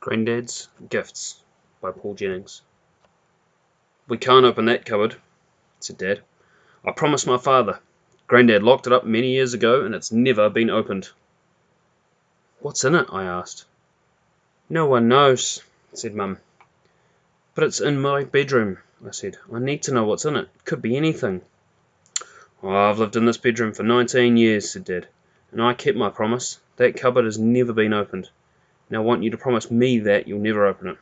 Grandads, Gifts by Paul Jennings. "We can't open that cupboard," said Dad. "I promised my father. Grandad locked it up many years ago and it's never been opened." "What's in it?" I asked. "No one knows," said Mum. "But it's in my bedroom," I said. "I need to know what's in it. It could be anything." "Oh, I've lived in this bedroom for 19 years, said Dad, "and I kept my promise. That cupboard has never been opened. Now I want you to promise me that you'll never open it."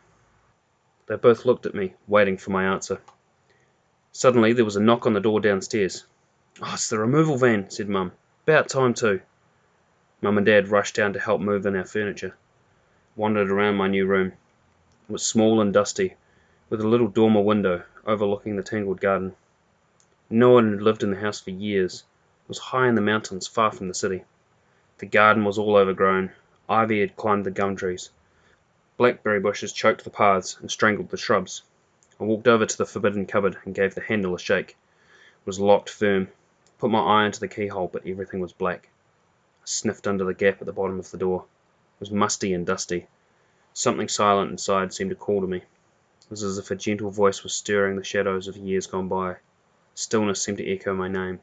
They both looked at me, waiting for my answer. Suddenly there was a knock on the door downstairs. "Oh, it's the removal van," said Mum. "About time too." Mum and Dad rushed down to help move in our furniture. Wandered around my new room. It was small and dusty, with a little dormer window overlooking the tangled garden. No one had lived in the house for years. It was high in the mountains, far from the city. The garden was all overgrown. Ivy had climbed the gum trees. Blackberry bushes choked the paths and strangled the shrubs. I walked over to the forbidden cupboard and gave the handle a shake. It was locked firm. Put my eye into the keyhole, but everything was black. I sniffed under the gap at the bottom of the door. It was musty and dusty. Something silent inside seemed to call to me. It was as if a gentle voice was stirring the shadows of years gone by. Stillness seemed to echo my name.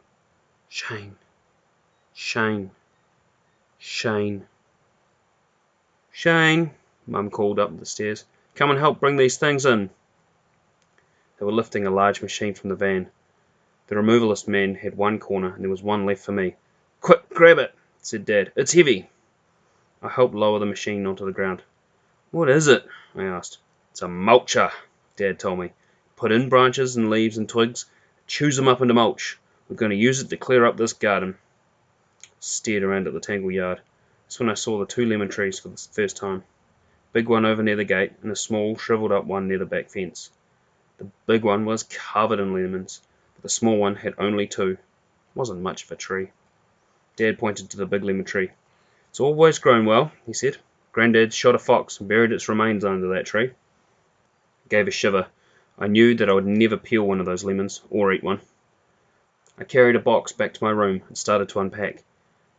Shane. Shane. Shane. Shane, Mum called up the stairs. "Come and help bring these things in." They were lifting a large machine from the van. The removalist man had one corner and there was one left for me. "Quick, grab it," said Dad. "It's heavy." I helped lower the machine onto the ground. "What is it?" I asked. "It's a mulcher," Dad told me. "Put in branches and leaves and twigs, chews them up into mulch. We're going to use it to clear up this garden." I stared around at the tangled yard. That's when I saw the two lemon trees for the first time. Big one over near the gate and a small, shriveled up one near the back fence. The big one was covered in lemons, but the small one had only two. It wasn't much of a tree. Dad pointed to the big lemon tree. "It's always grown well," he said. "Grandad shot a fox and buried its remains under that tree." I gave a shiver. I knew that I would never peel one of those lemons, or eat one. I carried a box back to my room and started to unpack.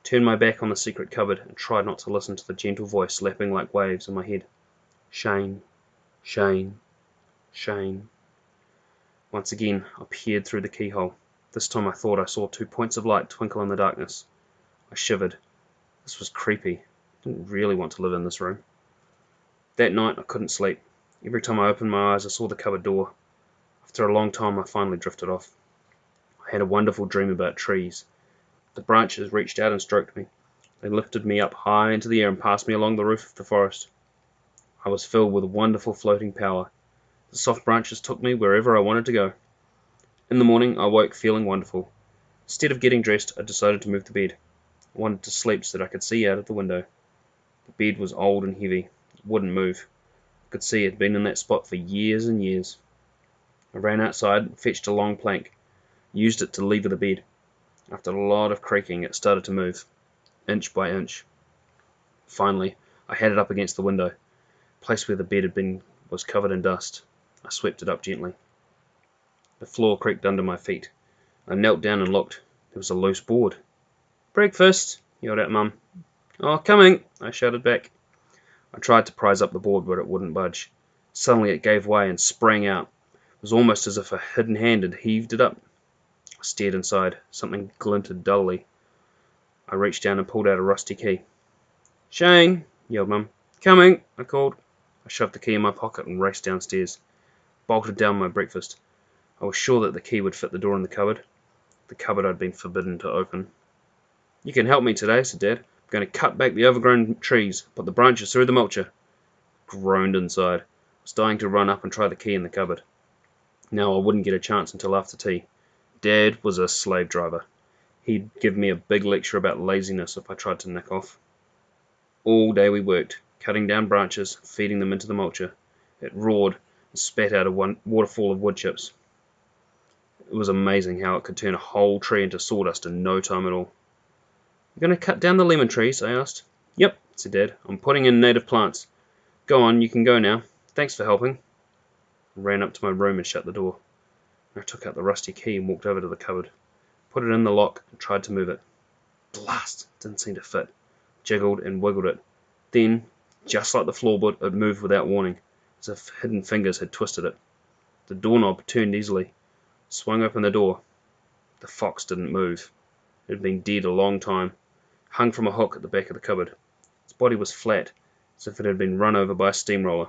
Turned my back on the secret cupboard and tried not to listen to the gentle voice lapping like waves in my head. Shane, Shane, Shane. Once again I peered through the keyhole. This time I thought I saw 2 points of light twinkle in the darkness. I shivered. This was creepy. I didn't really want to live in this room. That night I couldn't sleep. Every time I opened my eyes I saw the cupboard door. After a long time I finally drifted off. I had a wonderful dream about trees. The branches reached out and stroked me. They lifted me up high into the air and passed me along the roof of the forest. I was filled with wonderful floating power. The soft branches took me wherever I wanted to go. In the morning I woke feeling wonderful. Instead of getting dressed, I decided to move the bed. I wanted to sleep so that I could see out of the window. The bed was old and heavy. It wouldn't move. I could see it had been in that spot for years and years. I ran outside and fetched a long plank. Used it to lever the bed. After a lot of creaking, it started to move, inch by inch. Finally, I had it up against the window. The place where the bed had been was covered in dust. I swept it up gently. The floor creaked under my feet. I knelt down and looked. There was a loose board. "Breakfast!" yelled out Mum. "Oh, coming!" I shouted back. I tried to prise up the board, but it wouldn't budge. Suddenly it gave way and sprang out. It was almost as if a hidden hand had heaved it up. I stared inside. Something glinted dully. I reached down and pulled out a rusty key. "Shane!" yelled Mum. "Coming!" I called. I shoved the key in my pocket and raced downstairs. Bolted down my breakfast. I was sure that the key would fit the door in the cupboard. The cupboard I'd been forbidden to open. "You can help me today," said Dad. "I'm going to cut back the overgrown trees, put the branches through the mulcher." I groaned inside. I was dying to run up and try the key in the cupboard. Now I wouldn't get a chance until after tea. Dad was a slave driver. He'd give me a big lecture about laziness if I tried to nick off. All day we worked, cutting down branches, feeding them into the mulcher. It roared and spat out a waterfall of wood chips. It was amazing how it could turn a whole tree into sawdust in no time at all. "You going to cut down the lemon trees?" I asked. "Yep," said Dad. "I'm putting in native plants. Go on, you can go now. Thanks for helping." I ran up to my room and shut the door. I took out the rusty key and walked over to the cupboard. Put it in the lock and tried to move it. Blast! It didn't seem to fit. Jiggled and wiggled it. Then Just like the floorboard, it moved without warning, as if hidden fingers had twisted it. The doorknob turned easily, swung open the door. The fox didn't move. It had been dead a long time, hung from a hook at the back of the cupboard. Its body was flat, as if it had been run over by a steamroller.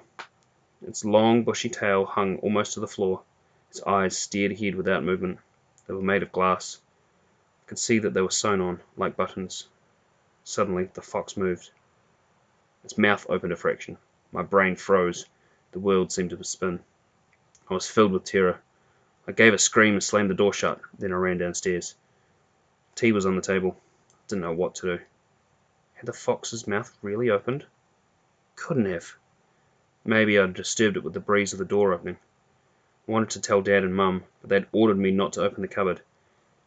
Its long, bushy tail hung almost to the floor. Its eyes stared ahead without movement. They were made of glass. I could see that they were sewn on, like buttons. Suddenly, the fox moved. Its mouth opened a fraction. My brain froze. The world seemed to spin. I was filled with terror. I gave a scream and slammed the door shut. Then I ran downstairs. Tea was on the table. I didn't know what to do. Had the fox's mouth really opened? Couldn't have. Maybe I'd disturbed it with the breeze of the door opening. I wanted to tell Dad and Mum, but they'd ordered me not to open the cupboard.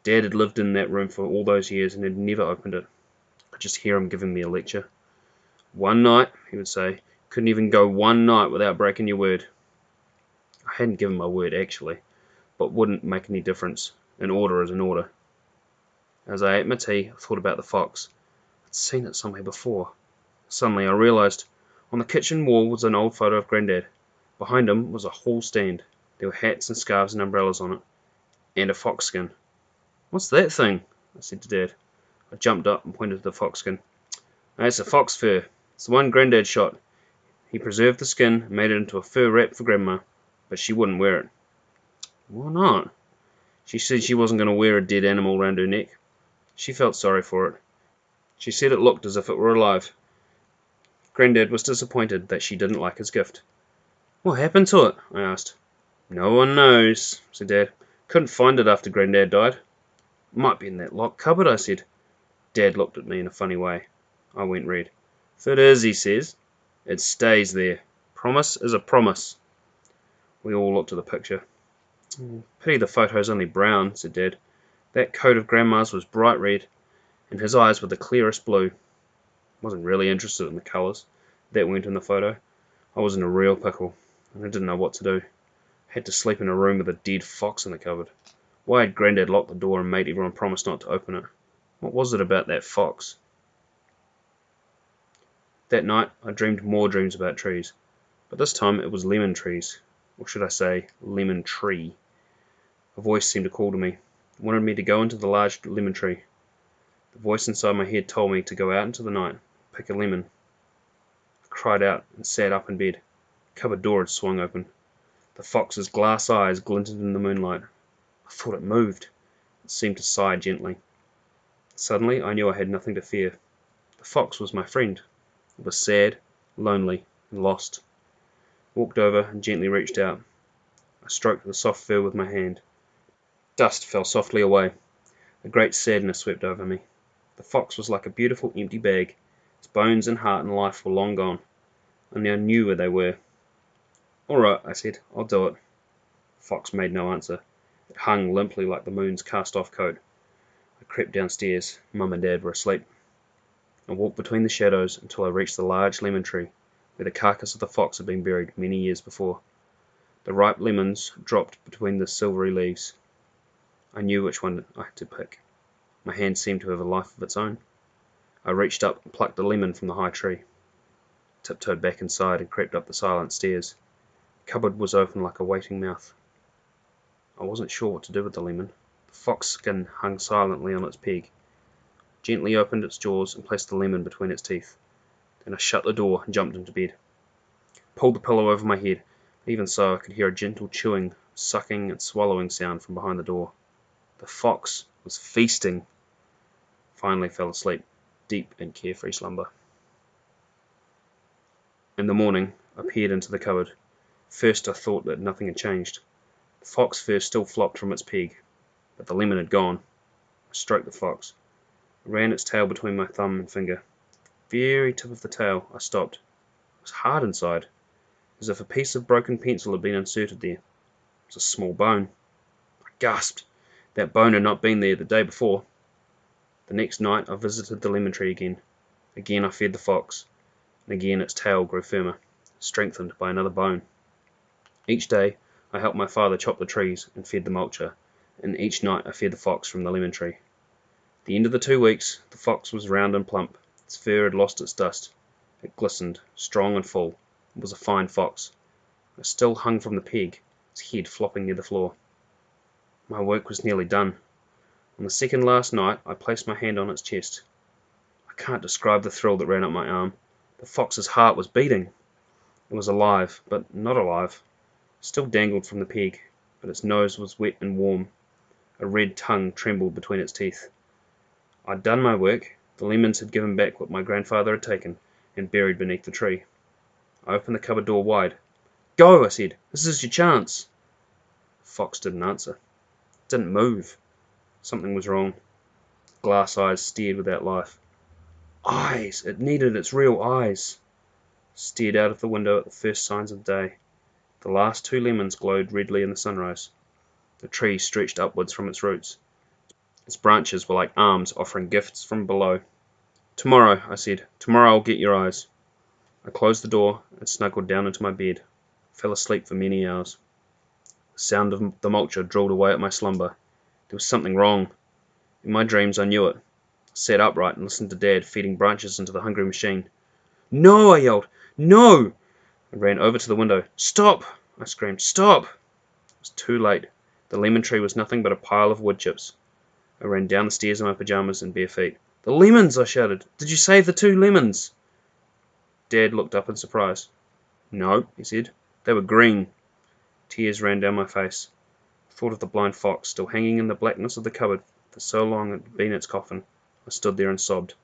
Dad had lived in that room for all those years and had never opened it. I could just hear him giving me a lecture. "One night," he would say, "couldn't even go one night without breaking your word." I hadn't given my word, actually, but wouldn't make any difference. An order is an order. As I ate my tea, I thought about the fox. I'd seen it somewhere before. Suddenly I realised on the kitchen wall was an old photo of Grandad. Behind him was a hall stand. There were hats and scarves and umbrellas on it, and a fox skin. "What's that thing?" I said to Dad. I jumped up and pointed to the fox skin. "That's a fox fur. It's the one Grandad shot. He preserved the skin and made it into a fur wrap for Grandma, but she wouldn't wear it." "Why not?" "She said she wasn't going to wear a dead animal round her neck. She felt sorry for it. She said it looked as if it were alive." Grandad was disappointed that she didn't like his gift. "What happened to it?" I asked. "No one knows," said Dad. "Couldn't find it after Grandad died." "Might be in that locked cupboard," I said. Dad looked at me in a funny way. I went red. "If it is," he says, "it stays there. Promise is a promise." We all looked at the picture. "Pity the photo's only brown," said Dad. "That coat of Grandma's was bright red, and his eyes were the clearest blue." Wasn't really interested in the colours that went in the photo. I was in a real pickle, and I didn't know what to do. I had to sleep in a room with a dead fox in the cupboard. Why had Grandad locked the door and made everyone promise not to open it? What was it about that fox? That night I dreamed more dreams about trees, but this time it was lemon trees, or should I say lemon tree. A voice seemed to call to me. It wanted me to go into the large lemon tree. The voice inside my head told me to go out into the night, pick a lemon. I cried out and sat up in bed. The cupboard door had swung open. The fox's glass eyes glinted in the moonlight. I thought it moved. It seemed to sigh gently. Suddenly I knew I had nothing to fear. The fox was my friend. It was sad, lonely, and lost. I walked over and gently reached out. I stroked the soft fur with my hand. Dust fell softly away. A great sadness swept over me. The fox was like a beautiful empty bag. Its bones and heart and life were long gone. I now knew where they were. "All right," I said, "I'll do it." The fox made no answer. It hung limply like the moon's cast-off coat. I crept downstairs. Mum and Dad were asleep. I walked between the shadows until I reached the large lemon tree, where the carcass of the fox had been buried many years before. The ripe lemons dropped between the silvery leaves. I knew which one I had to pick. My hand seemed to have a life of its own. I reached up and plucked a lemon from the high tree, tiptoed back inside and crept up the silent stairs. The cupboard was open like a waiting mouth. I wasn't sure what to do with the lemon. The fox skin hung silently on its peg. I gently opened its jaws and placed the lemon between its teeth. Then I shut the door and jumped into bed. Pulled the pillow over my head. Even so, I could hear a gentle chewing, sucking and swallowing sound from behind the door. The fox was feasting. Finally fell asleep, deep in carefree slumber. In the morning I peered into the cupboard. First I thought that nothing had changed. The fox fur still flopped from its peg, but the lemon had gone. I stroked the fox. I ran its tail between my thumb and finger. At the very tip of the tail I stopped. It was hard inside, as if a piece of broken pencil had been inserted there. It was a small bone. I gasped. That bone had not been there the day before. The next night I visited the lemon tree again. Again I fed the fox, and again its tail grew firmer, strengthened by another bone. Each day I helped my father chop the trees and fed the mulcher, and each night I fed the fox from the lemon tree. At the end of the 2 weeks, the fox was round and plump. Its fur had lost its dust. It glistened, strong and full. It was a fine fox. It still hung from the peg, its head flopping near the floor. My work was nearly done. On the second last night I placed my hand on its chest. I can't describe the thrill that ran up my arm. The fox's heart was beating. It was alive, but not alive. It still dangled from the peg, but its nose was wet and warm. A red tongue trembled between its teeth. I'd done my work. The lemons had given back what my grandfather had taken and buried beneath the tree. I opened the cupboard door wide. "Go," I said. "This is your chance." The fox didn't answer. It didn't move. Something was wrong. Glass eyes stared without life. Eyes! It needed its real eyes. Stared out of the window at the first signs of day. The last 2 lemons glowed redly in the sunrise. The tree stretched upwards from its roots. Its branches were like arms offering gifts from below. "Tomorrow," I said. "Tomorrow I'll get your eyes." I closed the door and snuggled down into my bed. Fell asleep for many hours. The sound of the mulcher drilled away at my slumber. There was something wrong. In my dreams I knew it. I sat upright and listened to Dad feeding branches into the hungry machine. "No!" I yelled. "No!" I ran over to the window. "Stop!" I screamed. "Stop!" It was too late. The lemon tree was nothing but a pile of wood chips. I ran down the stairs in my pajamas and bare feet. "The lemons!" I shouted. "Did you save the 2 lemons?" Dad looked up in surprise. "No," he said. "They were green." Tears ran down my face. I thought of the blind fox still hanging in the blackness of the cupboard for so long it had been its coffin. I stood there and sobbed.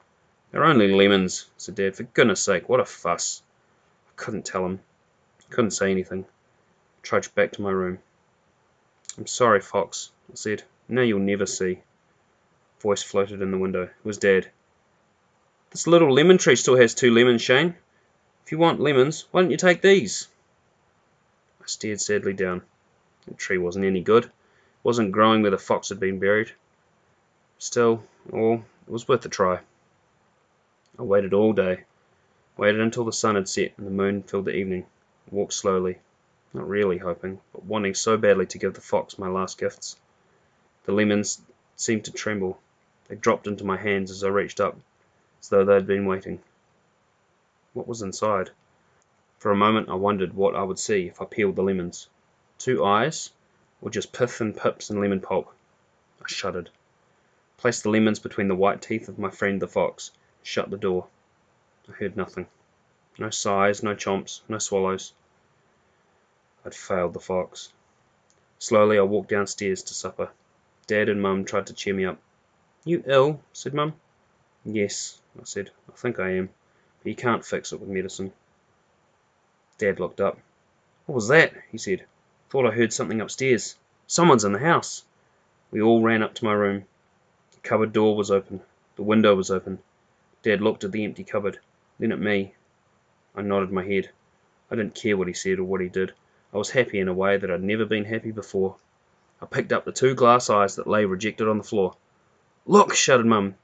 "They're only lemons," said Dad. "For goodness sake, what a fuss." I couldn't tell him. I couldn't say anything. I trudged back to my room. "I'm sorry, Fox," I said. "Now you'll never see." A voice floated in the window. It was Dad. "This little lemon tree still has 2 lemons, Shane. If you want lemons, why don't you take these?" I stared sadly down. The tree wasn't any good. It wasn't growing where the fox had been buried. Still, it was worth a try. I waited all day. Waited until the sun had set and the moon filled the evening. I walked slowly, not really hoping, but wanting so badly to give the fox my last gifts. The lemons seemed to tremble. They dropped into my hands as I reached up, as though they had been waiting. What was inside? For a moment I wondered what I would see if I peeled the lemons. 2 eyes, or just pith and pips and lemon pulp? I shuddered. Placed the lemons between the white teeth of my friend the fox, and shut the door. I heard nothing. No sighs, no chomps, no swallows. I'd failed the fox. Slowly I walked downstairs to supper. Dad and Mum tried to cheer me up. "You ill?" said Mum. "Yes," I said. "I think I am, but you can't fix it with medicine." Dad looked up. "What was that?" he said. "Thought I heard something upstairs. Someone's in the house." We all ran up to my room. The cupboard door was open. The window was open. Dad looked at the empty cupboard, then at me. I nodded my head. I didn't care what he said or what he did. I was happy in a way that I'd never been happy before. I picked up the 2 glass eyes that lay rejected on the floor. "Look!" shouted Mum,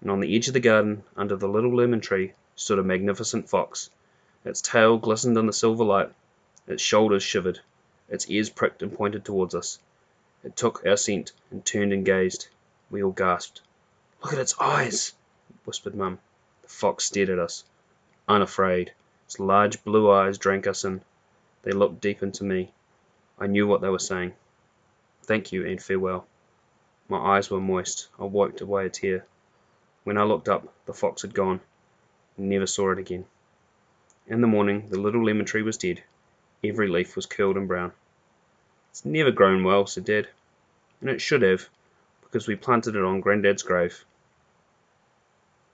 and on the edge of the garden, under the little lemon tree, stood a magnificent fox. Its tail glistened in the silver light. Its shoulders shivered. Its ears pricked and pointed towards us. It took our scent and turned and gazed. We all gasped. "Look at its eyes," whispered Mum. The fox stared at us, unafraid. Its large blue eyes drank us in. They looked deep into me. I knew what they were saying. "Thank you and farewell." My eyes were moist. I wiped away a tear. When I looked up, the fox had gone. I never saw it again. In the morning, the little lemon tree was dead. Every leaf was curled and brown. "It's never grown well," said Dad. "And it should have, because we planted it on Grandad's grave.